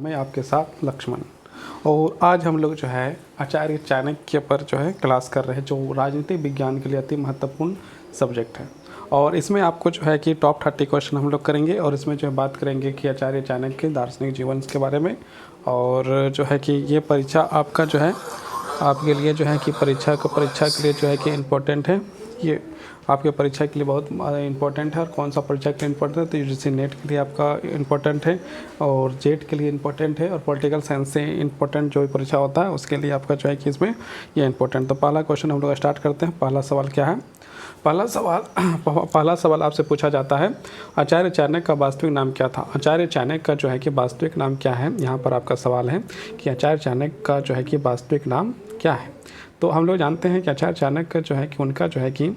मैं आपके साथ लक्ष्मण। और आज हम लोग जो है आचार्य चाणक्य पर जो है क्लास कर रहे हैं, जो राजनीतिक विज्ञान के लिए अति महत्वपूर्ण सब्जेक्ट है। और इसमें आपको जो है कि टॉप 30 क्वेश्चन हम लोग करेंगे और इसमें जो है बात करेंगे कि आचार्य चाणक्य के दार्शनिक जीवन के बारे में। और जो है कि ये परीक्षा आपका जो है आपके लिए जो है कि परीक्षा के लिए जो है कि इम्पोर्टेंट है। ये आपके परीक्षा के लिए बहुत इंपॉर्टेंट है। और कौन सा परीक्षा के लिए इंपॉर्टेंट है तो यूजीसी नेट के लिए आपका इंपॉर्टेंट है और जेट के लिए इंपॉर्टेंट है और पॉलिटिकल साइंस से इंपॉर्टेंट जो भी परीक्षा होता है उसके लिए आपका जो है कि इसमें ये इंपॉर्टेंट। तो पहला क्वेश्चन हम लोग स्टार्ट करते हैं। पहला सवाल क्या है? पहला सवाल आपसे पूछा जाता है, आचार्य चाणक्य का वास्तविक नाम क्या था? आचार्य चाणक्य का जो है कि वास्तविक नाम क्या है? यहाँ पर आपका सवाल है कि आचार्य चाणक्य का जो है कि वास्तविक नाम क्या है। तो हम लोग जानते हैं कि आचार्य चाणक्य जो है कि उनका जो है कि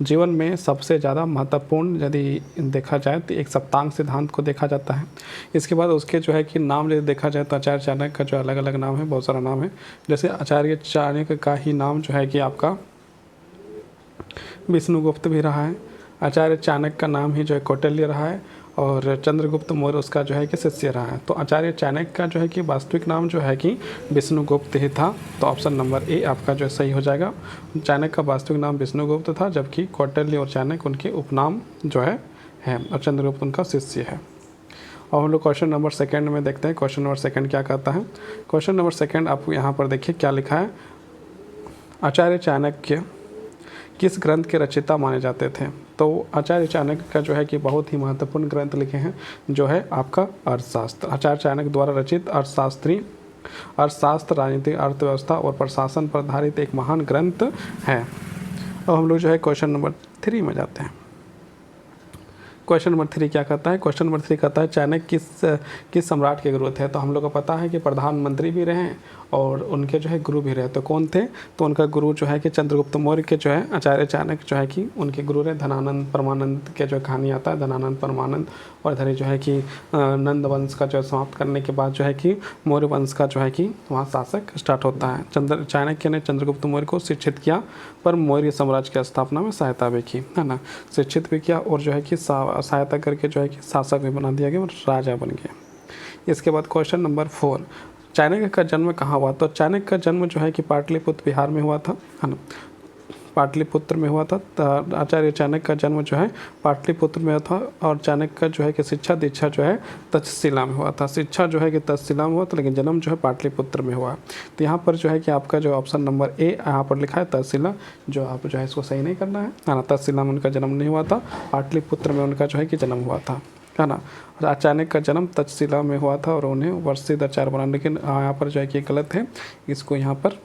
जीवन में सबसे ज़्यादा महत्वपूर्ण यदि देखा जाए तो एक सप्तांग सिद्धांत को देखा जाता है। इसके बाद उसके जो है कि नाम यदि देखा जाए तो आचार्य चाणक्य का जो अलग अलग नाम है, बहुत सारा नाम है। जैसे आचार्य चाणक्य का ही नाम जो है कि आपका विष्णुगुप्त भी रहा है। आचार्य चाणक्य का नाम ही जो है कौटिल्य रहा है और चंद्रगुप्त मौर्य उसका जो है कि शिष्य रहा है। तो आचार्य चाणक्य का जो है कि वास्तविक नाम जो है कि विष्णुगुप्त ही था। तो ऑप्शन नंबर ए आपका जो सही हो जाएगा। चाणक्य का वास्तविक नाम विष्णुगुप्त था, जबकि कौटिल्य और चाणक्य उनके उपनाम जो है और चंद्रगुप्त उनका शिष्य है। और हम लोग क्वेश्चन नंबर सेकंड में देखते हैं। क्वेश्चन नंबर सेकंड क्या कहता है? क्वेश्चन नंबर सेकंड आपको यहाँ पर देखिए क्या लिखा है। आचार्य चाणक्य किस ग्रंथ के रचयिता माने जाते थे? तो आचार्य चाणक्य का जो है कि बहुत ही महत्वपूर्ण ग्रंथ लिखे हैं, जो है आपका अर्थशास्त्र। आचार्य चाणक्य द्वारा रचित अर्थशास्त्र राजनीतिक अर्थव्यवस्था और प्रशासन पर आधारित एक महान ग्रंथ है। और हम लोग जो है क्वेश्चन नंबर 3 में जाते हैं। क्वेश्चन नंबर 3 क्या कहता है? क्वेश्चन नंबर 3 कहता है चाणक्य किस सम्राट के गुरु थे? तो हम लोग को पता है कि प्रधानमंत्री भी रहे और उनके जो है गुरु भी रहे। तो कौन थे? तो उनका गुरु जो है कि चंद्रगुप्त मौर्य के जो है आचार्य चाणक्य जो है कि उनके गुरु रहे। धनानंद परमानंद के जो कहानी आता है, धनानंद परमानंद, और इधर जो है कि नंद वंश का जो समाप्त करने के बाद जो है कि मौर्य वंश का जो है कि वहाँ शासक स्टार्ट होता है। चाणक्य ने चंद्रगुप्त मौर्य को शिक्षित किया पर मौर्य साम्राज्य की स्थापना में सहायता भी की, है ना। शिक्षित भी किया और जो है कि सहायता करके जो है कि शासक भी बना दिया गया और राजा बन गया। इसके बाद क्वेश्चन नंबर 4, चाणक्य का जन्म कहाँ हुआ? तो चाणक्य का जन्म जो है कि पाटलिपुत्र बिहार में हुआ था, है ना। पाटलिपुत्र में हुआ था। आचार्य चाणक्य का जन्म जो है पाटलिपुत्र में हुआ था और चाणक्य का जो है कि शिक्षा दीक्षा जो है तक्षशिला में हुआ था। शिक्षा जो है कि तक्षशिला में हुआ था, लेकिन जन्म जो है पाटलिपुत्र में हुआ। तो यहाँ पर जो है कि आपका जो ऑप्शन नंबर ए यहाँ पर लिखा है तक्षशिला, जो आप जो है इसको सही नहीं करना है ना। तक्षशिला में उनका जन्म नहीं हुआ था, पाटलिपुत्र में उनका जो है कि जन्म हुआ था, है ना। चाणक्य का जन्म तक्षशिला में हुआ था और उन्हें वर्षित आचार्य बना, लेकिन यहाँ पर जो है कि गलत है। इसको यहाँ पर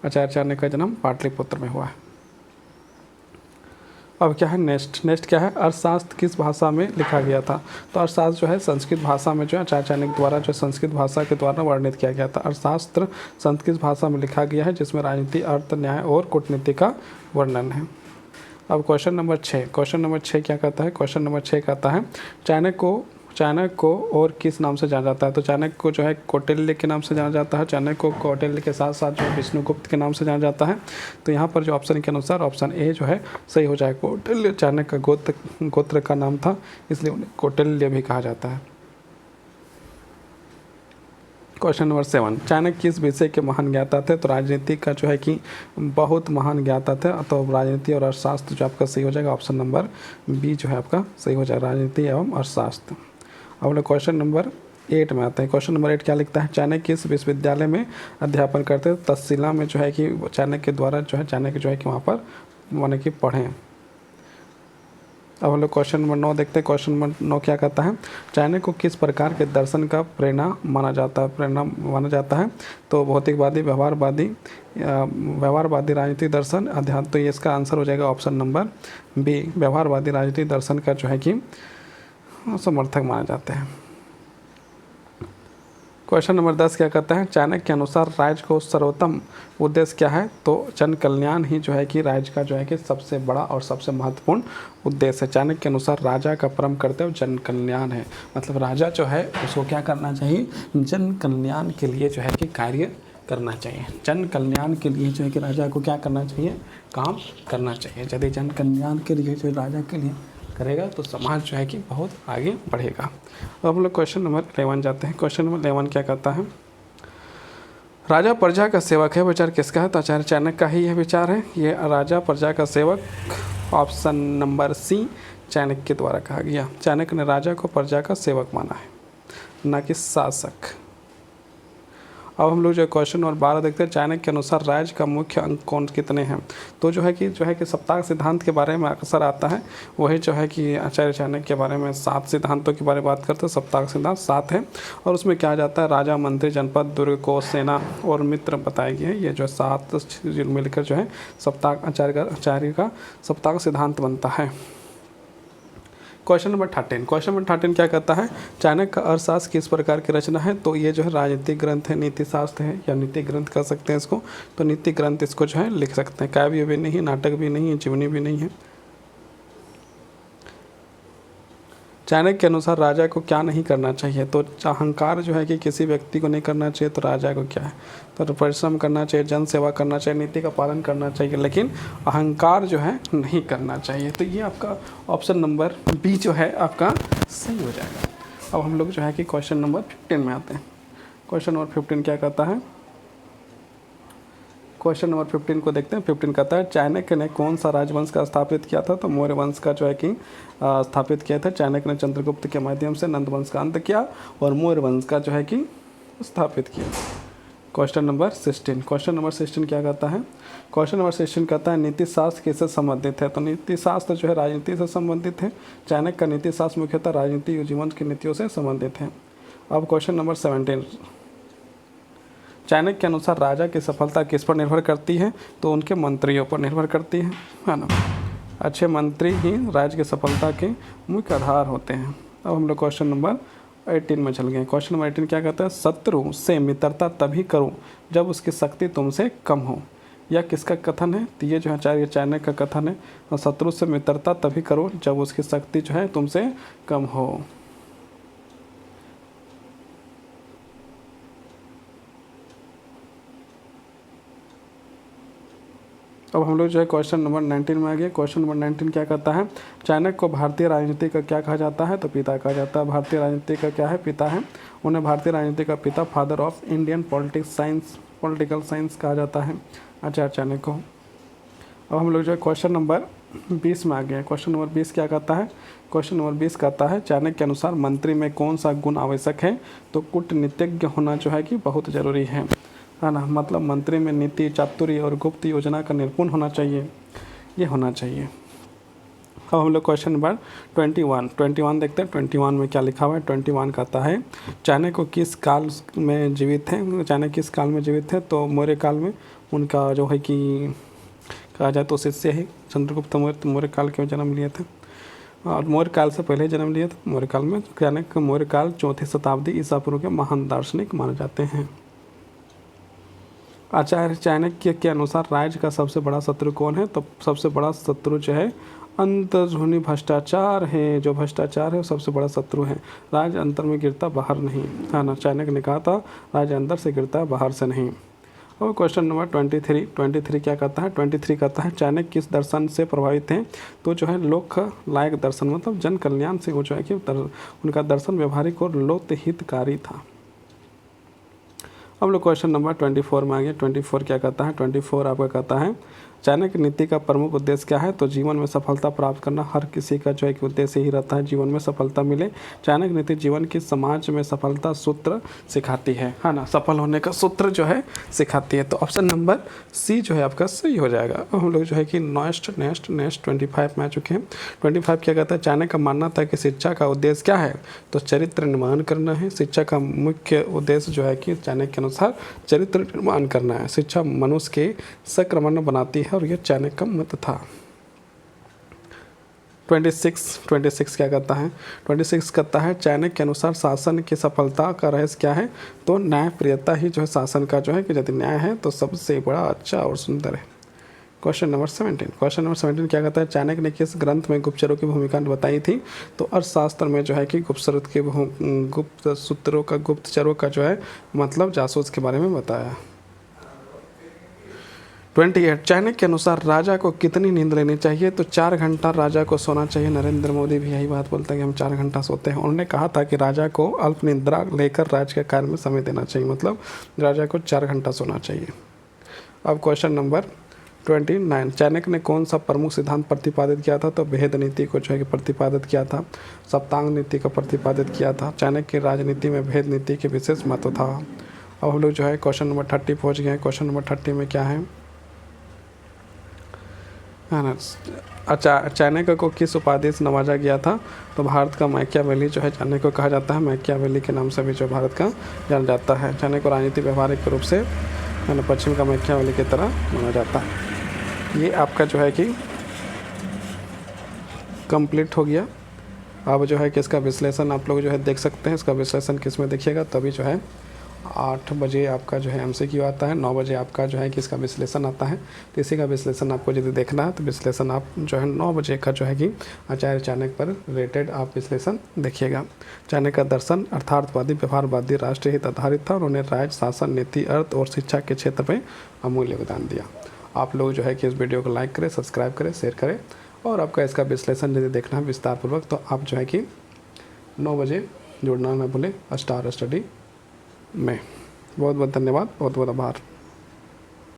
आचार्य चाणक्य का जन्म पाटलिपुत्र में हुआ है। अब क्या है नेक्स्ट क्या है? अर्थशास्त्र किस भाषा में लिखा गया था? तो अर्थशास्त्र जो है संस्कृत भाषा में जो है आचार्य चाणक्य द्वारा जो संस्कृत भाषा के द्वारा वर्णित किया गया था। अर्थशास्त्र संस्कृत भाषा में लिखा गया है, जिसमें राजनीति, अर्थ, न्याय और कूटनीति का वर्णन है। अब क्वेश्चन नंबर 6 क्या कहता है? क्वेश्चन नंबर 6 कहता है चाणक्य को और किस नाम से जाना जाता है? तो चाणक्य को जो है कौटिल्य के नाम से जाना जाता है। चाणक्य को कौटिल्य के साथ साथ जो विष्णुगुप्त के नाम से जाना जाता है। तो यहाँ पर जो ऑप्शन के अनुसार ऑप्शन ए जो है सही हो जाएगा। कौटिल्य चाणक्य का गोत्र का नाम था, इसलिए उन्हें कौटिल्य भी कहा जाता है। क्वेश्चन नंबर 7, चाणक्य किस विषय के महान ज्ञाता थे? तो राजनीति का जो है कि बहुत महान ज्ञाता थे। तो राजनीति और अर्थशास्त्र जो आपका सही हो जाएगा। ऑप्शन नंबर बी जो है आपका सही हो जाएगा, राजनीति एवं अर्थशास्त्र। अब लोग क्वेश्चन नंबर 8 में आते हैं। क्वेश्चन नंबर 8 क्या लिखता है? चाणक्य किस विश्वविद्यालय में अध्यापन करते थे? तक्षशिला में जो है कि चाणक्य के द्वारा जो है चाणक्य जो है कि वहाँ पर माने कि पढ़ें। अब हम लोग क्वेश्चन नंबर 9 देखते हैं। क्वेश्चन नंबर 9 क्या कहता है? चाणक्य को किस प्रकार के दर्शन का प्रेरणा माना जाता है? तो भौतिकवादी, व्यवहारवादी राजनीतिक दर्शन, अध्यात्म। तो ये इसका आंसर हो जाएगा ऑप्शन नंबर बी, व्यवहारवादी राजनीतिक दर्शन का जो है कि समर्थक माने जाते हैं। क्वेश्चन नंबर 10 क्या कहता है? चाणक्य के अनुसार राज्य को सर्वोत्तम उद्देश्य क्या है? तो जन कल्याण ही जो है कि राज्य का जो है कि सबसे बड़ा और सबसे महत्वपूर्ण उद्देश्य है। चाणक्य के अनुसार राजा का परम कर्तव्य जन कल्याण है। मतलब राजा जो है उसको क्या करना चाहिए? जन कल्याण के लिए जो है कि कार्य करना चाहिए। जन कल्याण के लिए जो है कि राजा को क्या करना चाहिए? काम करना चाहिए। यदि जन कल्याण के लिए जो राजा के लिए करेगा तो समाज जो है कि बहुत आगे बढ़ेगा। अब हम लोग क्वेश्चन नंबर 11 जाते हैं। क्वेश्चन नंबर 11 क्या कहता है, राजा प्रजा का सेवक है, विचार किसका है? तो आचार्य चाणक्य का ही यह विचार है। ये राजा प्रजा का सेवक ऑप्शन नंबर सी चाणक्य के द्वारा कहा गया। चाणक्य ने राजा को प्रजा का सेवक माना है, ना कि शासक। अब हम लोग जो क्वेश्चन नंबर 12 देखते हैं, चाणक्य के अनुसार राज्य का मुख्य अंग कौन कितने हैं? तो जो है कि सप्ताह सिद्धांत के बारे में अक्सर आता है, वही जो है कि आचार्य चाणक्य के बारे में 7 सिद्धांतों के बारे में बात करते हैं। सप्ताह सिद्धांत 7 है और उसमें क्या जाता है, राजा, मंत्री, जनपद, दुर्ग को, सेना और मित्र बताए गए हैं। ये जो 7 मिलकर जो है सप्ताह आचार्य का सप्ताह सिद्धांत बनता है। क्वेश्चन नंबर 13 क्या कहता है, चाणक्य का अर्थशास्त्र किस प्रकार की रचना है? तो ये जो है राजनीतिक ग्रंथ है, नीति शास्त्र है या नीति ग्रंथ कह सकते हैं इसको। तो नीति ग्रंथ इसको जो है लिख सकते हैं। काव्य भी नहीं, नाटक भी नहीं है, जीवनी भी नहीं है। चाणक्य के अनुसार राजा को क्या नहीं करना चाहिए? तो अहंकार जो है कि किसी व्यक्ति को नहीं करना चाहिए। तो राजा को क्या है, तो परिश्रम करना चाहिए, जन सेवा करना चाहिए, नीति का पालन करना चाहिए, लेकिन अहंकार जो है नहीं करना चाहिए। तो ये आपका ऑप्शन नंबर बी जो है आपका सही हो जाएगा। अब हम लोग जो है कि क्वेश्चन नंबर 15 में आते हैं। क्वेश्चन नंबर 15 क्या कहता है, क्वेश्चन नंबर 15 को देखते हैं। 15 कहता है, चाणक्य ने कौन सा राजवंश का स्थापित किया था? तो मौर्य वंश का जो है कि स्थापित किया था। चाणक्य ने चंद्रगुप्त के माध्यम से नंद वंश का अंत किया और मौर्य वंश का जो है कि स्थापित किया। क्वेश्चन नंबर 16 क्या कहता है, क्वेश्चन नंबर 16 कहता है, नीति शास्त्र किससे संबंधित है? तो नीति शास्त्र जो है राजनीति से संबंधित है। चाणक्य का नीति शास्त्र मुख्यतः राजनीति और जीवन की नीतियों से संबंधित है। अब क्वेश्चन नंबर 17, चाणक्य के अनुसार राजा की सफलता किस पर निर्भर करती है? तो उनके मंत्रियों पर निर्भर करती है ना। अच्छे मंत्री ही राज्य की सफलता के मुख्य आधार होते हैं। अब हम लोग क्वेश्चन नंबर 18 में चल गए। क्वेश्चन नंबर 18 क्या कहता है, शत्रु से मित्रता तभी करो जब उसकी शक्ति तुमसे कम हो। यह किसका कथन है? तो ये जो है आचार्य चाणक्य का कथन है। और शत्रु से मित्रता तभी करो जब उसकी शक्ति जो है तुमसे कम हो। अब हम लोग जो है क्वेश्चन नंबर 19 में आ गए। क्वेश्चन नंबर 19 क्या कहता है, चाणक्य को भारतीय राजनीति का क्या कहा जाता है? तो पिता कहा जाता है। भारतीय राजनीति का क्या है? पिता है। उन्हें भारतीय राजनीति का पिता, father of Indian political science कहा जाता है आचार्य चाणक्य को। अब हम लोग जो है क्वेश्चन नंबर 20 में आ गए। क्वेश्चन नंबर 20 क्या कहता है, क्वेश्चन नंबर 20 कहता है, चाणक्य के अनुसार मंत्री में कौन सा गुण आवश्यक है? तो कूटनीतिज्ञ होना जो है कि बहुत ज़रूरी है ना। मतलब मंत्री में नीति, चातुर्य और गुप्त योजना का निपुण होना चाहिए, ये होना चाहिए। अब हम लोग क्वेश्चन नंबर 21 देखते हैं। 21 में क्या लिखा हुआ है। 21 कहता है, चाणक्य को किस काल में जीवित है? चाणक्य किस काल में जीवित है? तो मौर्य काल में। उनका जो है कि कहा जाए तो शिष्य है चंद्रगुप्त मौर्य काल के जन्म लिए थे और मौर्य काल से पहले जन्म लिए थे। मौर्य काल में चाणक्य मौर्य काल 4वीं शताब्दी ईसा पूर्व के महान दार्शनिक माने जाते हैं। आचार्य चाणक्य के अनुसार राज्य का सबसे बड़ा शत्रु कौन है? तो सबसे बड़ा शत्रु जो है अंतर्जूनी भ्रष्टाचार है। जो भ्रष्टाचार है वो सबसे बड़ा शत्रु है। राज्य अंतर में गिरता, बाहर नहीं, है ना। चाणक्य ने कहा था राज्य अंदर से गिरता है, बाहर से नहीं। और क्वेश्चन नंबर 23 क्या कहता है, 23 कहता है, चाणक्य किस दर्शन से प्रभावित हैं? तो जो है लोक लायक दर्शन, मतलब जन कल्याण से वो जो है कि उनका दर्शन व्यवहारिक और लोकहितकारी था। अब लोग क्वेश्चन नंबर 24 में आ गए। 24 क्या कहता है, 24 आपका कहता है, चाणक्य नीति का प्रमुख उद्देश्य क्या है? तो जीवन में सफलता प्राप्त करना। हर किसी का जो है कि उद्देश्य ही रहता है जीवन में सफलता मिले। चाणक्य नीति जीवन की समाज में सफलता सूत्र सिखाती है ना। सफल होने का सूत्र जो है सिखाती है। तो ऑप्शन नंबर सी जो है आपका सही हो जाएगा। हम लोग जो है कि नेक्स्ट 25 में आ चुके हैं। 25 क्या कहता है, चाणक्य का मानना था कि शिक्षा का उद्देश्य क्या है? तो चरित्र निर्माण करना है। शिक्षा का मुख्य उद्देश्य जो है कि चाणक्य के अनुसार चरित्र निर्माण करना है। शिक्षा मनुष्य के सक्रमण बनाती है और यह चाणक्य का मत था। 26 क्या कहता है, 26 कहता है, चाणक्य के अनुसार शासन की सफलता का रहस्य क्या है? तो न्यायप्रियता ही जो है शासन का जो है कि यदि न्याय है तो सबसे बड़ा अच्छा और सुंदर है। क्वेश्चन नंबर 17 क्या कहता है, चाणक्य ने किस ग्रंथ में गुप्तचरों की भूमिका बताई थी? तो अर्थशास्त्र में जो है कि गुप्तचरों का जो है मतलब जासूस के बारे में बताया। 28 चाणक्य के अनुसार राजा को कितनी नींद लेनी चाहिए? तो 4 घंटा राजा को सोना चाहिए। नरेंद्र मोदी भी यही बात बोलते हैं कि हम 4 घंटा सोते हैं। उन्होंने कहा था कि राजा को अल्प निद्रा लेकर राज्य के कार्य में समय देना चाहिए, मतलब राजा को 4 घंटा सोना चाहिए। अब क्वेश्चन नंबर 29, चाणक्य ने कौन सा प्रमुख सिद्धांत प्रतिपादित किया था? तो भेद नीति को जो है कि प्रतिपादित किया था, सप्तांग नीति को प्रतिपादित किया था। चाणक्य की राजनीति में भेद नीति के विशेष महत्व था। अब हम लोग जो है क्वेश्चन नंबर 30 पहुँच गए हैं। क्वेश्चन नंबर 30 में क्या है ना, चाणक्य को किस उपाधि से नवाजा गया था? तो भारत का मैकियावेली जो है चाणक्य को कहा जाता है। मैकियावेली के नाम से भी जो भारत का जाना जाता है। चाणक्य को राजनीति व्यवहारिक रूप से पश्चिम का मैकियावेली की तरह माना जाता है। ये आपका जो है कि कंप्लीट हो गया। अब जो है कि इसका विश्लेषण आप लोग जो है देख सकते हैं। इसका विश्लेषण किस में देखिएगा, तभी जो है 8 बजे आपका जो है MCQ आता है, 9 बजे आपका जो है कि इसका विश्लेषण आता है। तो इसी का विश्लेषण आपको यदि देखना है तो विश्लेषण आप जो है 9 बजे का जो है कि आचार्य चाणक्य पर रिलेटेड आप विश्लेषण देखिएगा। चाणक्य का दर्शन अर्थार्थवादी, व्यवहारवादी, राष्ट्रीय हित आधारित था। उन्होंने राज्य शासन, नीति, अर्थ और शिक्षा के क्षेत्र में अमूल्य योगदान दिया। आप लोग जो है कि इस वीडियो को लाइक करें, सब्सक्राइब करें, शेयर करें, और आपका इसका विश्लेषण यदि देखना है विस्तारपूर्वक तो आप जो है कि 9 बजे जुड़ना ना भूलें स्टार स्टडी में। बहुत बहुत धन्यवाद, बहुत बहुत आभार।